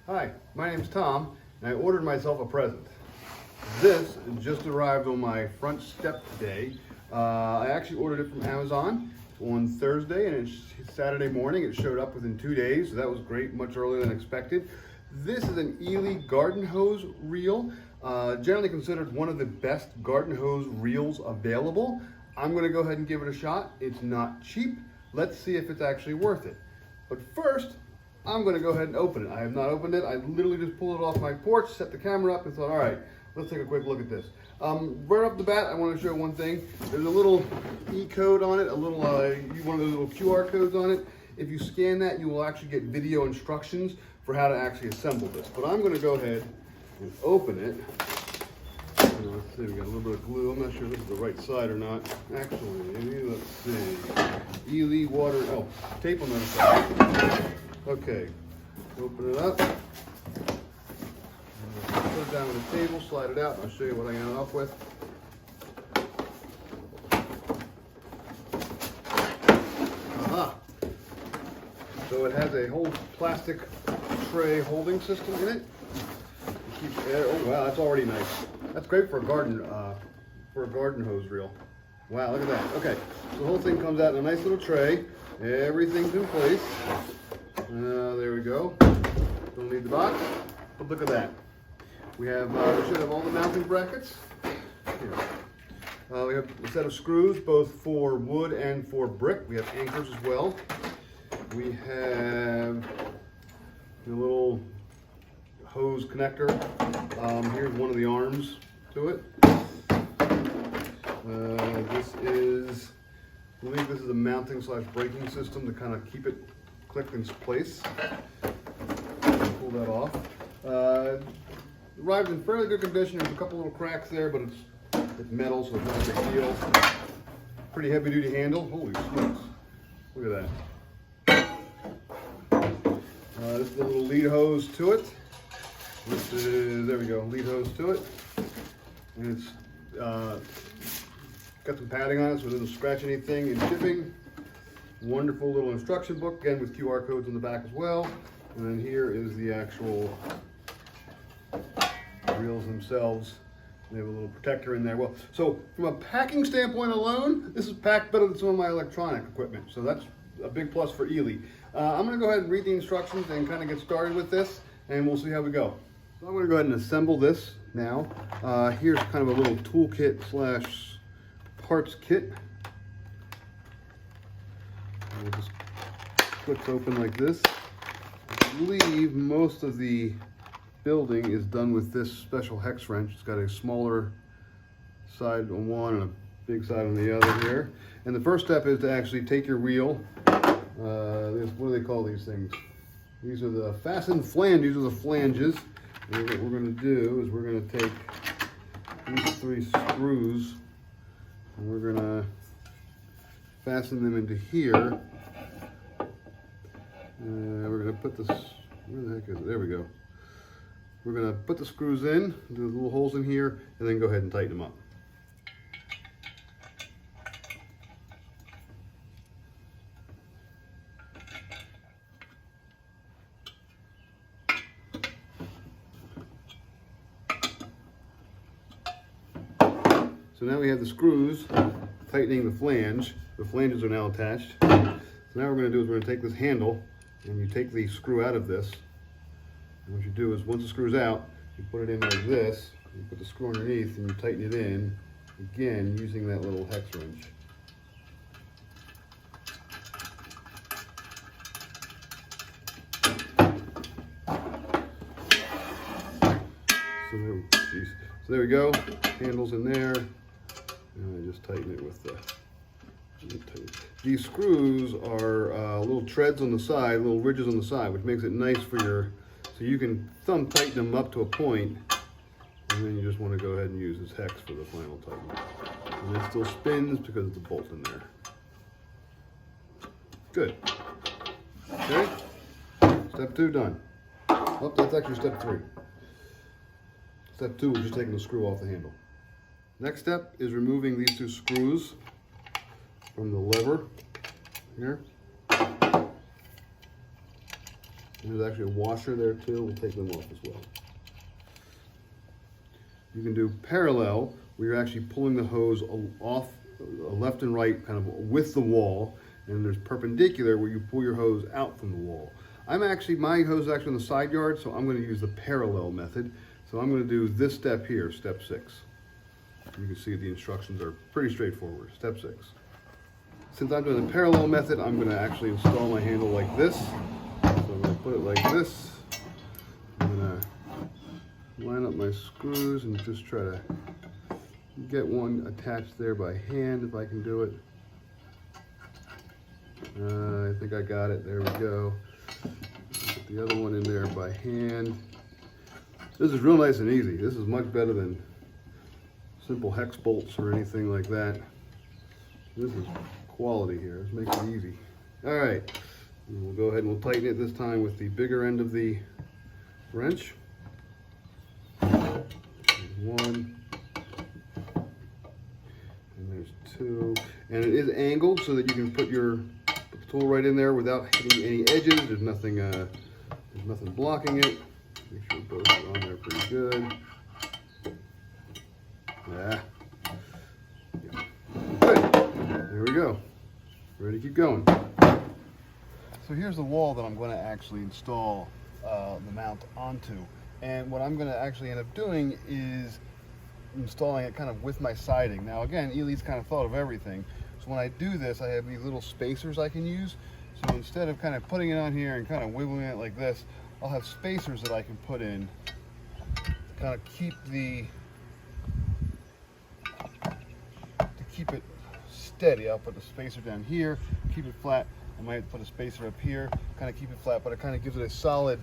Hi, my name's Tom, and I ordered myself a present. This just arrived on my front step today. I actually ordered it from Amazon on Thursday, and it's Saturday morning. It showed up within 2 days, so that was great, much earlier than expected. This is an Eley garden hose reel, generally considered one of the best garden hose reels available. I'm going to go ahead and give it a shot. It's not cheap. Let's see if it's actually worth it. But first, I'm going to go ahead and open it. I have not opened it. I literally just pulled it off my porch, set the camera up, and thought, all right, let's take a quick look at this. Right off the bat, I want to show one thing. There's a little E-code on it, a little one of those little QR codes on it. If you scan that, you will actually get video instructions for how to actually assemble this. But I'm going to go ahead and open it. Let's see, we got a little bit of glue. I'm not sure if this is the right side or not. Actually, let's see. Eley water, tape on the other side. Okay, open it up. Put it down on the table, slide it out, and I'll show you what I ended up with. Aha! So it has a whole plastic tray holding system in it. Oh wow, that's already nice. That's great for a garden hose reel. Wow, look at that. Okay, so the whole thing comes out in a nice little tray. Everything's in place. There we go. Don't need the box, but look at that. We should have all the mounting brackets. Here. We have a set of screws, both for wood and for brick. We have anchors as well. We have the little hose connector. Here's one of the arms to it. I believe this is a mounting / braking system to kind of keep it clicked in place. Pull that off. Arrived in fairly good condition. There's a couple little cracks there, but it's metal, so it's not a big deal. Pretty heavy duty handle. Holy smokes. Look at that. This is the little lead hose to it. This is, there we go, lead hose to it. And it's got some padding on it so it doesn't scratch anything in shipping. Wonderful little instruction book, again with QR codes on the back as well. And then here is the actual reels themselves. They have a little protector in there. Well, so from a packing standpoint alone, this is packed better than some of my electronic equipment. So that's a big plus for Eley. I'm going to go ahead and read the instructions and kind of get started with this, and we'll see how we go. So I'm going to go ahead and assemble this now. Here's kind of a little toolkit / parts kit. It just clicks open like this. I believe most of the building is done with this special hex wrench. It's got a smaller side on one and a big side on the other here. And the first step is to actually take your wheel. What do they call these things? These are the fastened flanges. These are the flanges. And what we're going to do is we're going to take these 3 screws and we're going to fasten them into here. We're going to put this, where the heck is it? There we go. We're going to put the screws in, do the little holes in here, and then go ahead and tighten them up. So now we have the screws tightening the flange. The flanges are now attached. So now what we're going to do is we're going to take this handle and you take the screw out of this. And what you do is once the screw's out, you put it in like this, you put the screw underneath and you tighten it in, again using that little hex wrench. So there we go, handle's in there, and I just tighten it with the, these screws are little treads on the side, little ridges on the side, which makes it nice for your, so you can thumb tighten them up to a point, and then you just want to go ahead and use this hex for the final tighten. And it still spins because of the bolt in there. Good. Okay, step 2 done. Oh, that's actually step 3. Step 2 is just taking the screw off the handle. Next step is removing these 2 screws from the lever here. There's actually a washer there too. We'll take them off as well. You can do parallel, where you're actually pulling the hose off left and right, kind of with the wall, and there's perpendicular where you pull your hose out from the wall. My hose is actually on the side yard, so I'm going to use the parallel method. So I'm going to do this step here, step 6. You can see the instructions are pretty straightforward. Step 6. Since I'm doing the parallel method, I'm going to actually install my handle like this. So I'm going to put it like this. I'm going to line up my screws and just try to get one attached there by hand if I can do it. I think I got it. There we go. Put the other one in there by hand. This is real nice and easy. This is much better than simple hex bolts or anything like that. This is quality here. Let's make it easy. All right. And we'll go ahead and we'll tighten it this time with the bigger end of the wrench. There's 1. And there's 2. And it is angled so that you can put the tool right in there without hitting any edges. There's nothing blocking it. Make sure both are on there pretty good. Yeah. Good. There we go. Ready to keep going. So here's the wall that I'm going to actually install the mount onto. And what I'm going to actually end up doing is installing it kind of with my siding. Now again, Eley's kind of thought of everything. So when I do this, I have these little spacers I can use. So instead of kind of putting it on here and kind of wiggling it like this, I'll have spacers that I can put in to kind of keep it steady. I'll put the spacer down here, keep it flat. I might put a spacer up here, kind of keep it flat, but it kind of gives it a solid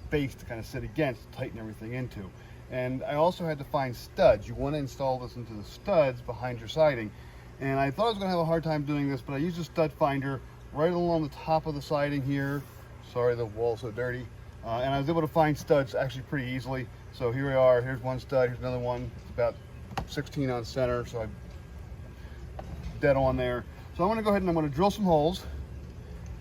base to kind of sit against, tighten everything into. And I also had to find studs. You want to install this into the studs behind your siding. And I thought I was going to have a hard time doing this, but I used a stud finder right along the top of the siding here. Sorry, the wall's so dirty. And I was able to find studs actually pretty easily. So here we are. Here's one stud. Here's another one. It's about 16 on center, so I'm dead on there. So I'm going to go ahead and I'm going to drill some holes,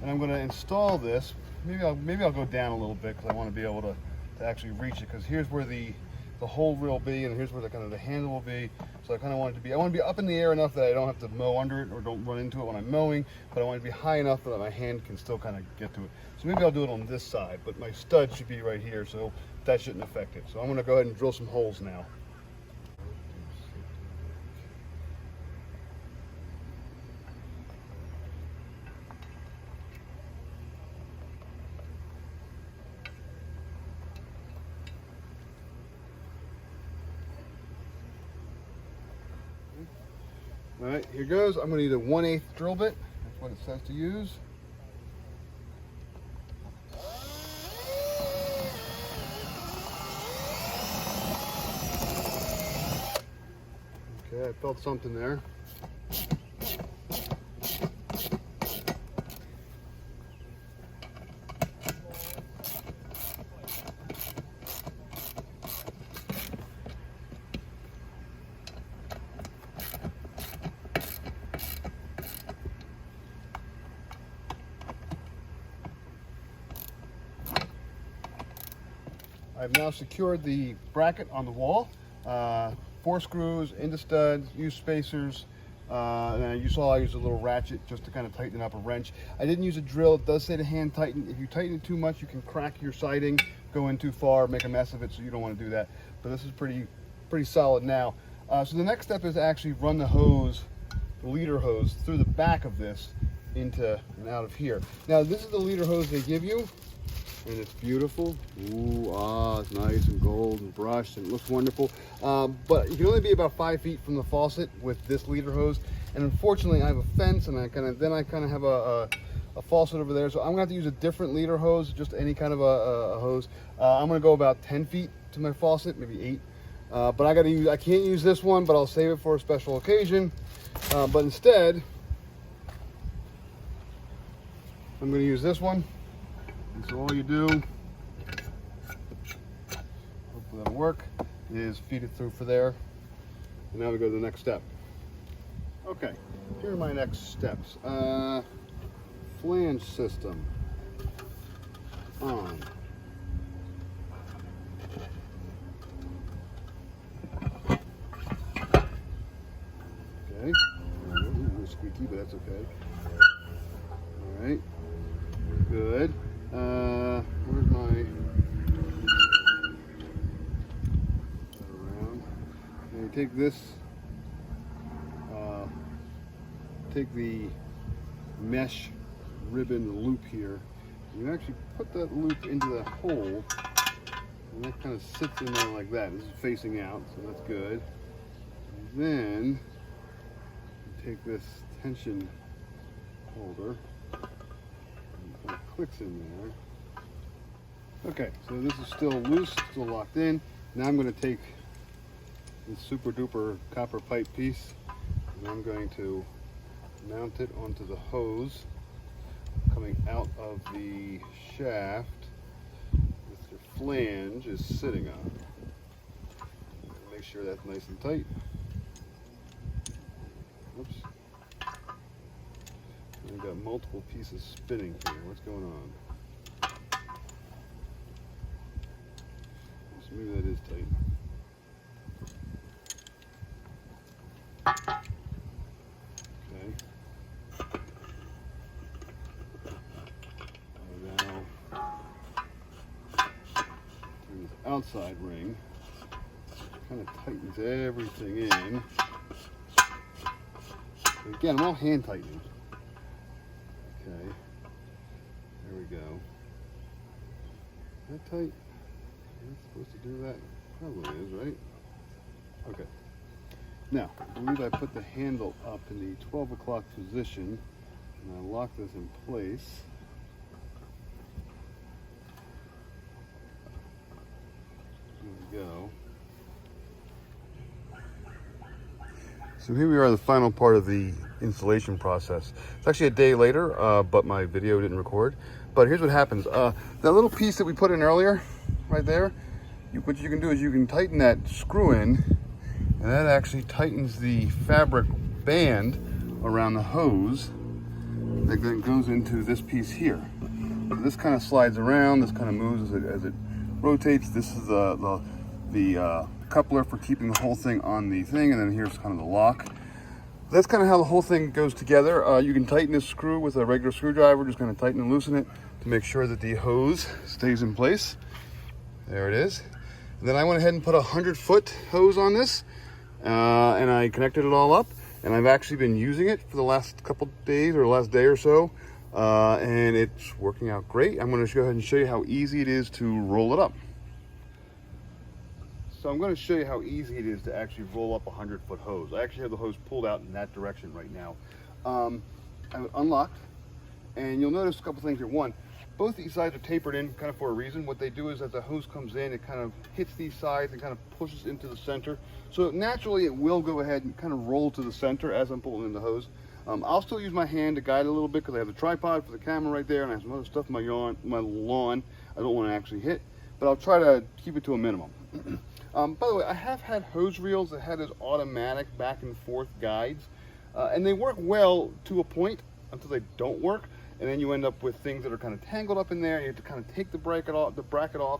and I'm going to install this. Maybe I'll go down a little bit because I want to be able to actually reach it. Because here's where the hole will be, and here's where the handle will be. So I want to be up in the air enough that I don't have to mow under it or don't run into it when I'm mowing, but I want it to be high enough that my hand can still kind of get to it. So maybe I'll do it on this side, but my stud should be right here, so that shouldn't affect it. So I'm going to go ahead and drill some holes now. All right, here goes. I'm going to need a 1/8 drill bit. That's what it says to use. Okay, I felt something there. I've now secured the bracket on the wall. 4 screws into studs, use spacers, and you saw I used a little ratchet just to kind of tighten up a wrench. I didn't use a drill. It does say to hand tighten. If you tighten it too much, you can crack your siding, go in too far, make a mess of it, so you don't want to do that. But this is pretty solid now. So the next step is to actually run the hose, the leader hose, through the back of this into and out of here. Now this is the leader hose they give you. And it's beautiful. Ooh, it's nice and gold and brushed and it looks wonderful. But you can only be about 5 feet from the faucet with this leader hose. And unfortunately, I have a fence, and I kind of have a faucet over there. So I'm gonna have to use a different leader hose, just any kind of a hose. I'm gonna go about 10 feet to my faucet, maybe 8. But I can't use this one, but I'll save it for a special occasion. But instead, I'm gonna use this one. And so all you do, hopefully that'll work, is feed it through for there. And now we go to the next step. Okay, here are my next steps. Flange system. on. Okay. A little squeaky, but that's okay. All right. Good. Where's my around? And you take this. Take the mesh ribbon loop here. You actually put that loop into the hole, and that kind of sits in there like that. This is facing out, so that's good. And then you take this tension holder, and it kind of clicks in there. Okay, so this is still loose, still locked in. Now I'm going to take this super duper copper pipe piece, and I'm going to mount it onto the hose coming out of the shaft with your flange is sitting on. Make sure that's nice and tight. Oops. I've got multiple pieces spinning here. What's going on? So maybe that is tight. Outside ring, kind of tightens everything in. So again, I'm all hand tightening. Okay, there we go. Is that tight? Am I supposed to do that? Probably is, right? Okay. Now, I believe I put the handle up in the 12 o'clock position, and I lock this in place. Go. So here we are, the final part of the installation process. It's actually a day later, but my video didn't record. But here's what happens. That little piece that we put in earlier, right there, what you can do is you can tighten that screw in, and that actually tightens the fabric band around the hose that then goes into this piece here. So this kind of slides around, this kind of moves as it rotates. This is the coupler for keeping the whole thing on the thing, and then here's kind of the lock. That's kind of how the whole thing goes together. You can tighten this screw with a regular screwdriver, just kind of tighten and loosen it to make sure that the hose stays in place. There it is. And then I went ahead and put a 100-foot hose on this, and I connected it all up, and I've actually been using it for the last couple days, or last day or so, and it's working out great. I'm going to go ahead and show you how easy it is to roll it up. So I'm going to show you how easy it is to actually roll up a 100-foot hose. I actually have the hose pulled out in that direction right now. I have it unlocked, and you'll notice a couple things here. One, both these sides are tapered in kind of for a reason. What they do is as the hose comes in, it kind of hits these sides and kind of pushes into the center. So naturally it will go ahead and kind of roll to the center as I'm pulling in the hose. I'll still use my hand to guide it a little bit because I have the tripod for the camera right there, and I have some other stuff in my lawn I don't want to actually hit, but I'll try to keep it to a minimum. By the way, I have had hose reels that had those automatic back and forth guides, and they work well to a point until they don't work, and then you end up with things that are kind of tangled up in there. You have to kind of take the bracket off,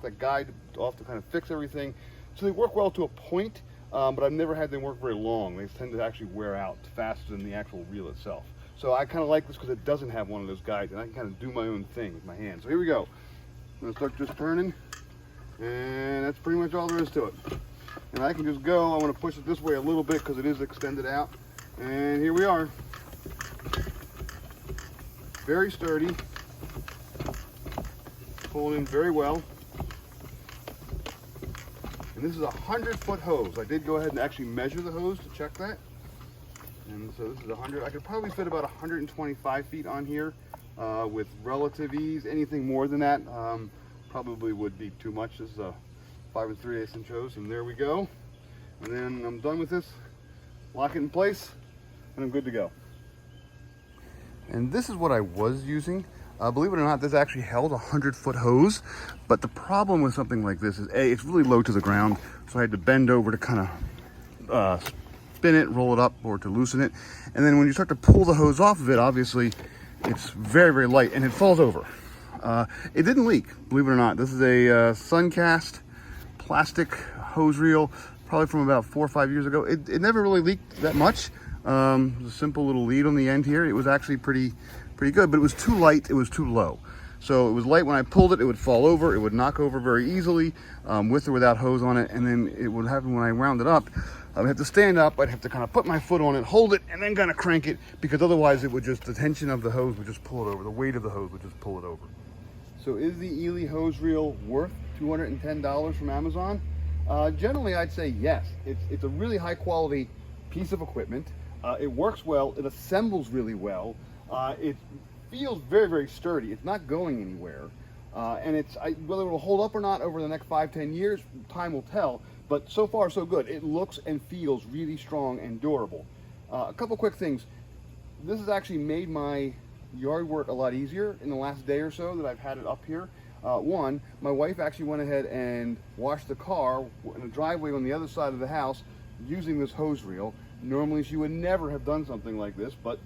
that guide off to kind of fix everything. So they work well to a point, but I've never had them work very long. They tend to actually wear out faster than the actual reel itself. So I kind of like this because it doesn't have one of those guides, and I can kind of do my own thing with my hands. So here we go. I'm going to start just turning. And that's pretty much all there is to it. And I can just go. I want to push it this way a little bit because it is extended out. And here we are. Very sturdy. Pulling in very well. And this is a 100-foot hose. I did go ahead and actually measure the hose to check that. And so this is 100. I could probably fit about 125 feet on here with relative ease. Anything more than that probably would be too much. This is a 5 3/8 inch hose, and there we go. And then I'm done with this. Lock it in place, and I'm good to go. And this is what I was using. Believe it or not, this actually held a 100-foot hose, but the problem with something like this is A, it's really low to the ground, so I had to bend over to kind of spin it, roll it up, or to loosen it. And then when you start to pull the hose off of it, obviously it's very, very light, and it falls over. It didn't leak, believe it or not. This is a Suncast plastic hose reel, probably from about 4 or 5 years ago. It never really leaked that much. There's a simple little lead on the end here. It was actually pretty good, but it was too light, it was too low. So it was light when I pulled it, it would fall over, it would knock over very easily, with or without hose on it, and then it would happen when I wound it up. I would have to stand up, I'd have to kind of put my foot on it, hold it, and then kind of crank it, because otherwise it would just, the tension of the hose would just pull it over, the weight of the hose would just pull it over. So is the Eley hose reel worth $210 from Amazon? Generally I'd say yes. It's a really high quality piece of equipment. It works well, it assembles really well, it feels very, very sturdy. It's not going anywhere. And whether it will hold up or not over the next 5-10 years, time will tell. But so far, so good. It looks and feels really strong and durable. A couple quick things. This has actually made my yard work a lot easier in the last day or so that I've had it up here. One, my wife actually went ahead and washed the car in a driveway on the other side of the house using this hose reel. Normally she would never have done something like this, but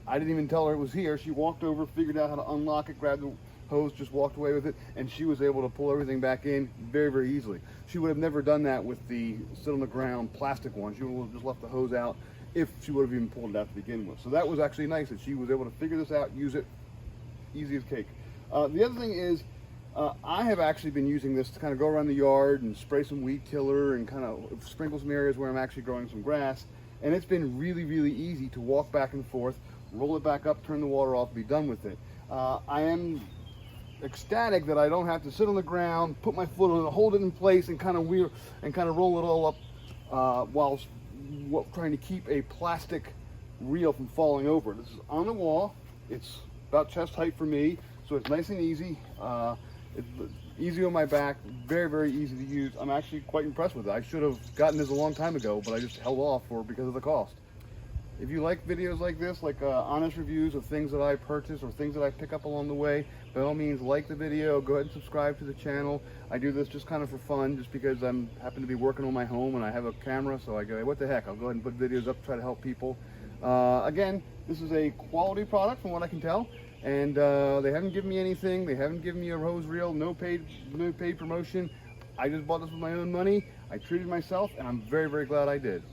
I didn't even tell her it was here. She walked over, figured out how to unlock it, grabbed the hose, just walked away with it, and she was able to pull everything back in very, very easily. She would have never done that with the sit on the ground plastic one. She would have just left the hose out if she would have even pulled it out to begin with. So that was actually nice that she was able to figure this out, use it, easy as cake. The other thing is, I have actually been using this to kind of go around the yard and spray some weed killer and kind of sprinkle some areas where I'm actually growing some grass. And it's been really, really easy to walk back and forth, roll it back up, turn the water off, be done with it. I am ecstatic that I don't have to sit on the ground, put my foot on it, hold it in place, and kind of wheel and kind of roll it all up while trying to keep a plastic reel from falling over. This is on the wall. It's about chest height for me, so it's nice and easy. It's easy on my back, very, very easy to use. I'm actually quite impressed with it. I should have gotten this a long time ago, but I just held off because of the cost. If you like videos like this, like honest reviews of things that I purchase or things that I pick up along the way, by all means, like the video, go ahead and subscribe to the channel. I do this just kind of for fun, just because I happen to be working on my home and I have a camera, so I go, what the heck, I'll go ahead and put videos up, try to help people. Again, this is a quality product from what I can tell, and they haven't given me anything. They haven't given me a hose reel, no paid promotion. I just bought this with my own money. I treated myself, and I'm very, very glad I did.